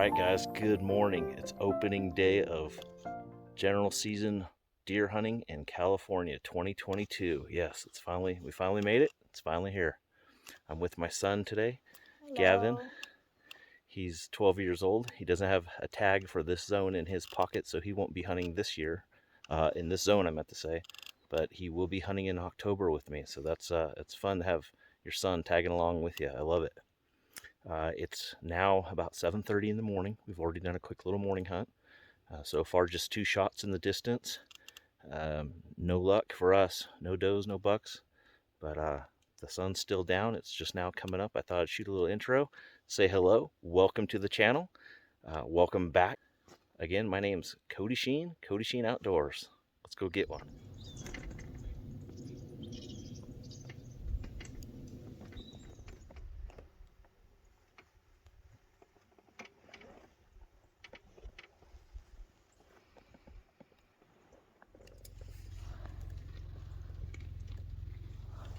right, guys, good morning. It's opening day of general season deer hunting in California 2022. Yes, we finally made it. It's finally here. I'm with my son today. Hello. Gavin. He's 12 years old. He doesn't have a tag for this zone in his pocket, so he won't be hunting this year in this zone, I meant to say, but he will be hunting in October with me. So it's fun to have your son tagging along with you. I love it. It's now about 7:30 in the morning. We've already done a quick little morning hunt. So far, just 2 shots in the distance. No luck for us. No does, no bucks. But the sun's still down. It's just now coming up. I thought I'd shoot a little intro. Say hello. Welcome to the channel. Welcome back. Again, my name's Cody Sheen. Cody Sheen Outdoors. Let's go get one.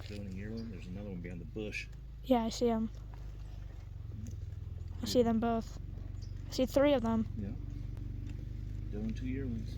Showing a yearling. There's another one behind the bush. Yeah, I see them. I see them both. I see 3 of them. Yeah. Doing 2 yearlings.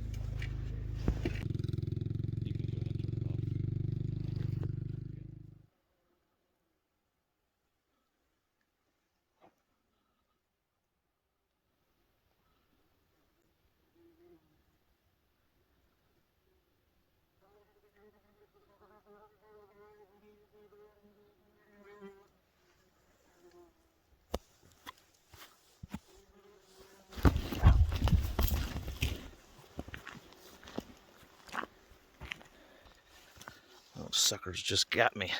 Those suckers just got me.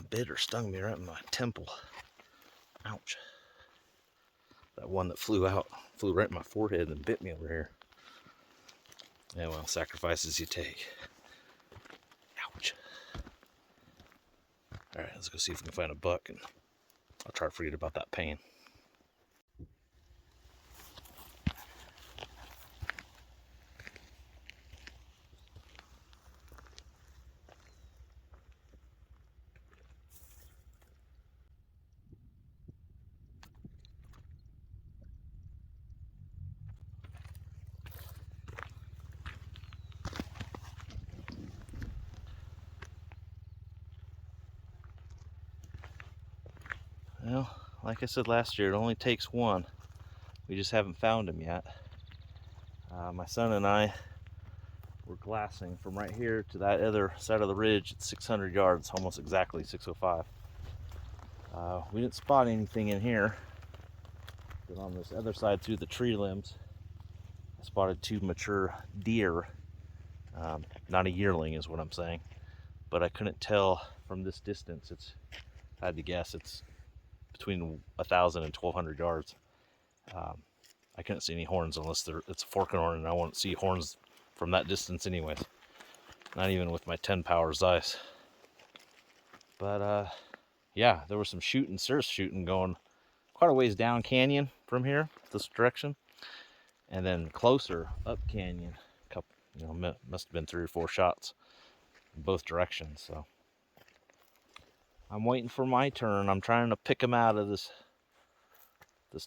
Bit or stung me right in my temple. Ouch. That one that flew right in my forehead and bit me over here. Yeah, well, sacrifices you take. Ouch. Alright, let's go see if we can find a buck, and I'll try to forget about that pain. Well, like I said last year, it only takes one. We just haven't found him yet. My son and I were glassing from right here to that other side of the ridge at 600 yards, almost exactly 605. We didn't spot anything in here, but on this other side through the tree limbs, I spotted 2 mature deer. Not a yearling is what I'm saying, but I couldn't tell from this distance. I had to guess it's between 1,000 and 1,200 yards. I couldn't see any horns unless it's a forking horn, and I won't see horns from that distance anyways. Not even with my 10 power Zeiss. But yeah, there was some serious shooting going quite a ways down canyon from here, this direction, and then closer up canyon. Must have been 3 or 4 shots in both directions. So I'm waiting for my turn. I'm trying to pick them out of this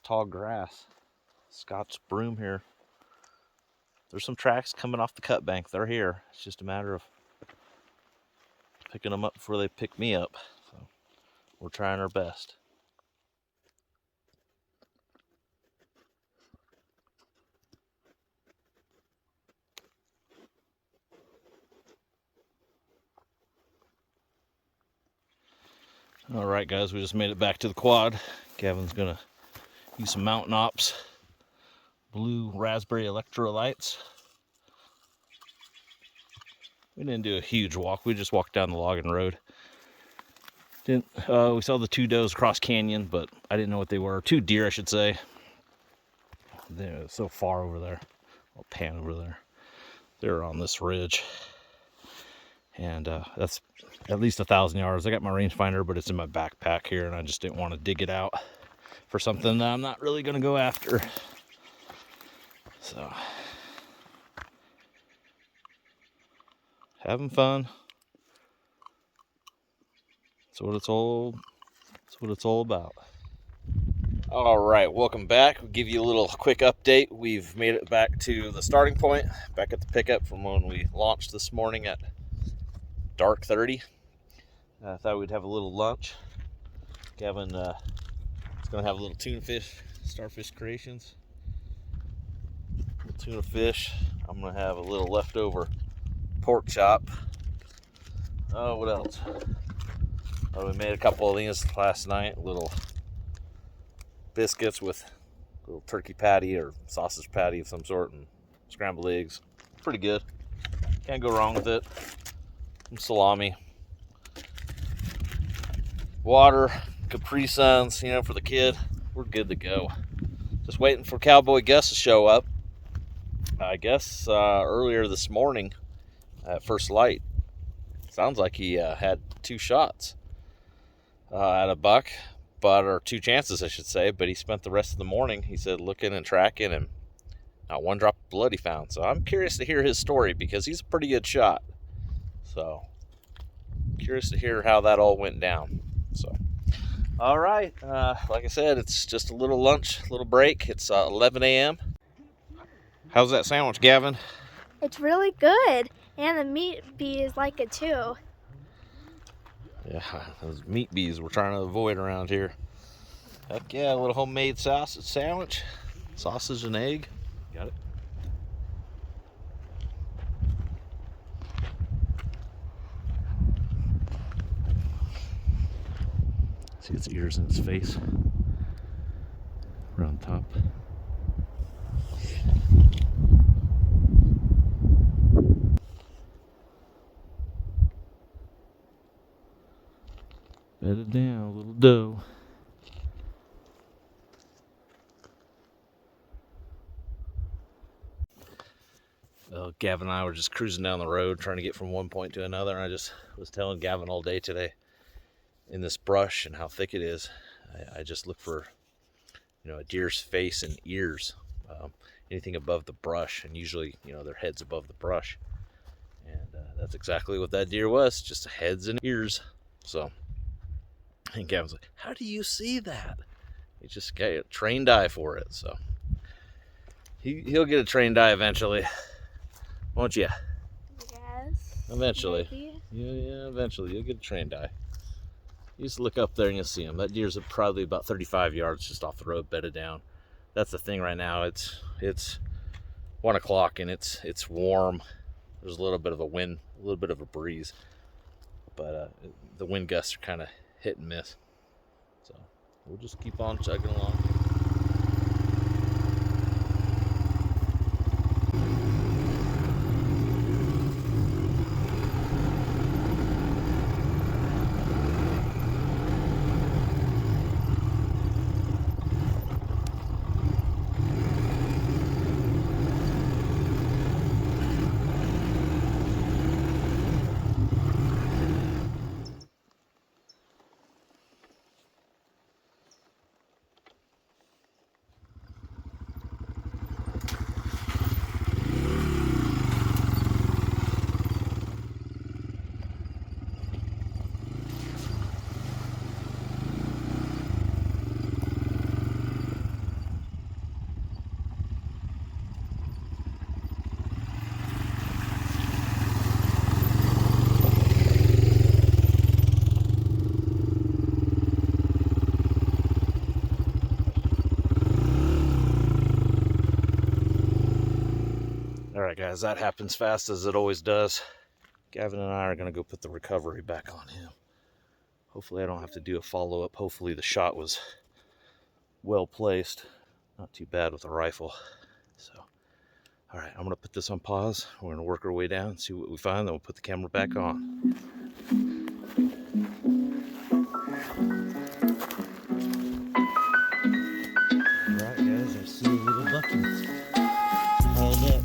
tall grass. Scott's broom here. There's some tracks coming off the cut bank. They're here. It's just a matter of picking them up before they pick me up. So we're trying our best. All right, guys, we just made it back to the quad. Gavin's gonna use some Mountain Ops blue raspberry electrolytes. We didn't do a huge walk. We just walked down the logging road. We saw the 2 does cross canyon, but I didn't know what they were. 2 deer, I should say. They're so far over there. I'll pan over there. They're on this ridge, and that's at least 1,000 yards. I got my rangefinder, but it's in my backpack here, and I just didn't want to dig it out for something that I'm not really going to go after. So, having fun. That's what it's all about. All right, welcome back. We'll give you a little quick update. We've made it back to the starting point, back at the pickup from when we launched this morning at dark 30. I thought we'd have a little lunch. Gavin is going to have a little tuna fish, starfish creations. Tuna fish. I'm going to have a little leftover pork chop. Oh, what else? Oh, we made a couple of these last night. Little biscuits with a little turkey patty or sausage patty of some sort and scrambled eggs. Pretty good. Can't go wrong with it. Some salami. Water, Capri Suns, you know, for the kid. We're good to go. Just waiting for Cowboy Gus to show up. I guess earlier this morning at first light. Sounds like he had 2 shots at a buck. Or 2 chances, I should say, but he spent the rest of the morning, he said, looking and tracking, and not one drop of blood he found. So I'm curious to hear his story because he's a pretty good shot. So curious to hear how that all went down. So, all right, like I said, it's just a little lunch, little break. It's 11 a.m. How's that sandwich, Gavin? It's really good, and the meat bee is like it too. Yeah, those meat bees we're trying to avoid around here. Heck yeah, a little homemade sausage sandwich. Sausage and egg. Got it. See its ears and its face. Around top. Bedded down, little doe. Well, Gavin and I were just cruising down the road trying to get from one point to another, and I just was telling Gavin all day today in this brush and how thick it is. I just look for, you know, a deer's face and ears, anything above the brush, and usually, you know, their head's above the brush. And that's exactly what that deer was, just heads and ears. So, and Gavin's like, how do you see that? He just got a trained eye for it. So he'll get a trained eye eventually, won't you? Yes. Eventually. Maybe. Yeah, eventually you'll get a trained eye. You just look up there and you'll see him. That deer's probably about 35 yards just off the road, bedded down. That's the thing right now. It's 1 o'clock and it's warm. There's a little bit of a wind, a little bit of a breeze, but the wind gusts are kind of hit and miss. So we'll just keep on chugging along. Alright guys, that happens fast as it always does. Gavin and I are going to go put the recovery back on him. Hopefully I don't have to do a follow-up. Hopefully the shot was well placed. Not too bad with a rifle. So, alright, I'm going to put this on pause. We're going to work our way down, see what we find, then we'll put the camera back on. Alright guys, I see a little bucky. Hauled up.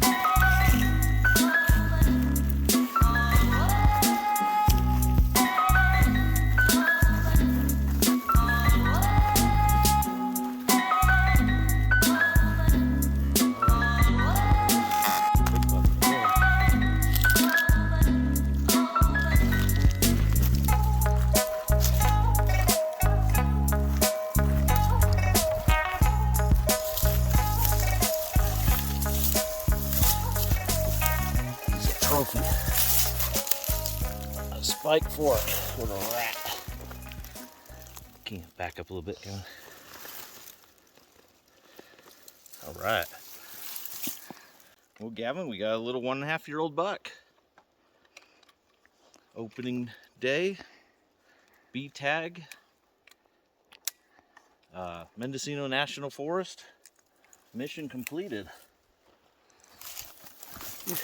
spike fork with a rat. Can you back up a little bit, Gavin? All right. Well, Gavin, we got a little 1.5-year-old buck. Opening day, B tag, Mendocino National Forest, mission completed. Go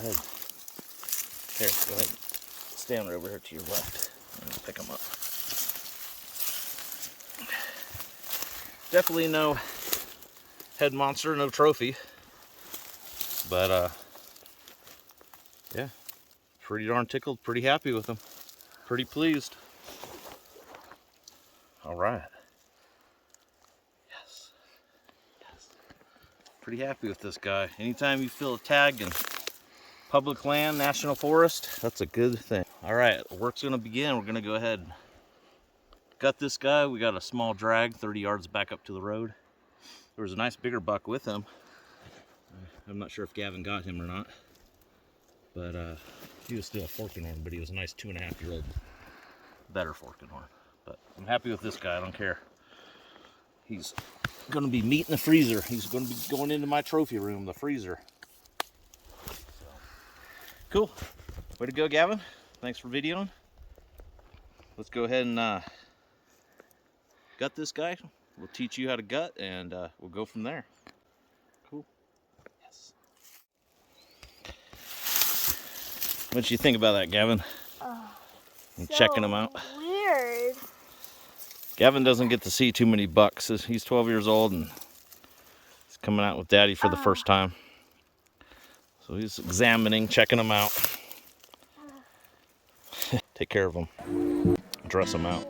ahead. Here, go ahead. Stand right over here to your left. And pick them up. Definitely no head monster, no trophy. But, yeah, pretty darn tickled, pretty happy with them. Pretty pleased. All right. Yes. Yes. Pretty happy with this guy. Anytime you feel a tag in public land, national forest, that's a good thing. All right, work's gonna begin. We're gonna go ahead and gut this guy. We got a small drag 30 yards back up to the road. There was a nice bigger buck with him. I'm not sure if Gavin got him or not, but he was still a forking horn, but he was a nice 2.5-year-old, better forking horn. But I'm happy with this guy, I don't care. He's gonna be meat in the freezer. He's gonna be going into my trophy room, the freezer. So, cool, way to go, Gavin. Thanks for videoing. Let's go ahead and gut this guy. We'll teach you how to gut, and we'll go from there. Cool. Yes. What did you think about that, Gavin? And So checking them out. Weird. Gavin doesn't get to see too many bucks. He's 12 years old and he's coming out with Daddy for the first time. So he's examining, checking them out. Take care of them. Dress them out.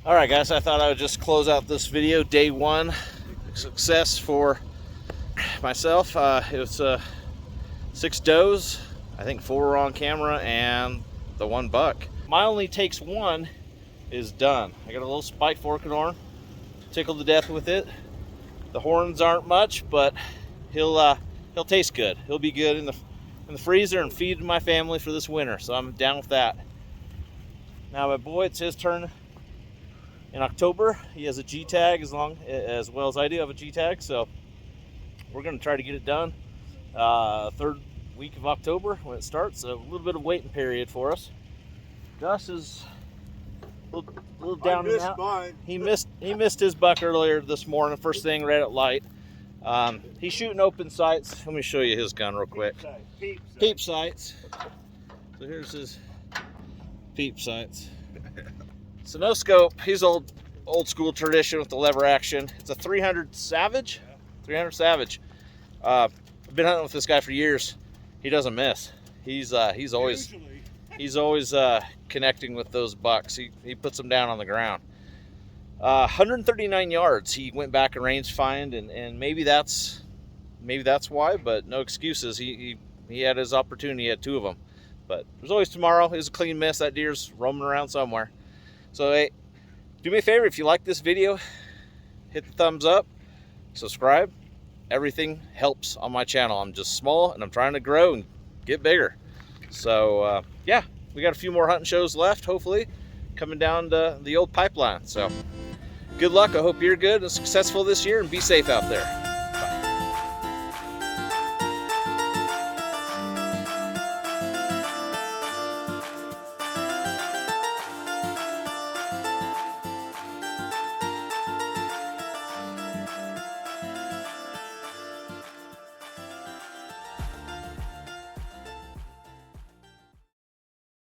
All right, guys, I thought I would just close out this video. Day one, success for myself. It was 6 does. I think 4 were on camera and the 1 buck. My only takes 1 is done. I got a little spike forking horn, tickled to death with it. The horns aren't much, but he'll taste good. He'll be good in the freezer and feed my family for this winter. So I'm down with that. Now my boy, it's his turn. In October, he has a G tag as well as I do have a G tag, so we're going to try to get it done 3rd week of October when it starts. So a little bit of waiting period for us. Gus is a little down and out. Mine. He missed his buck earlier this morning, first thing right at light. He's shooting open sights. Let me show you his gun real quick. Peep sights. So here's his peep sights. So no scope. He's old school tradition with the lever action. It's a 300 Savage. 300 Savage. I've been hunting with this guy for years. He doesn't miss. He's always connecting with those bucks. He puts them down on the ground. 139 yards. He went back and range find, and maybe that's why, but no excuses. He had his opportunity. He had 2 of them. But there's always tomorrow. It was a clean miss. That deer's roaming around somewhere. So hey, do me a favor, if you like this video, hit the thumbs up, subscribe. Everything helps on my channel. I'm just small and I'm trying to grow and get bigger. So yeah, we got a few more hunting shows left, hopefully, coming down the old pipeline. So good luck. I hope you're good and successful this year, and be safe out there.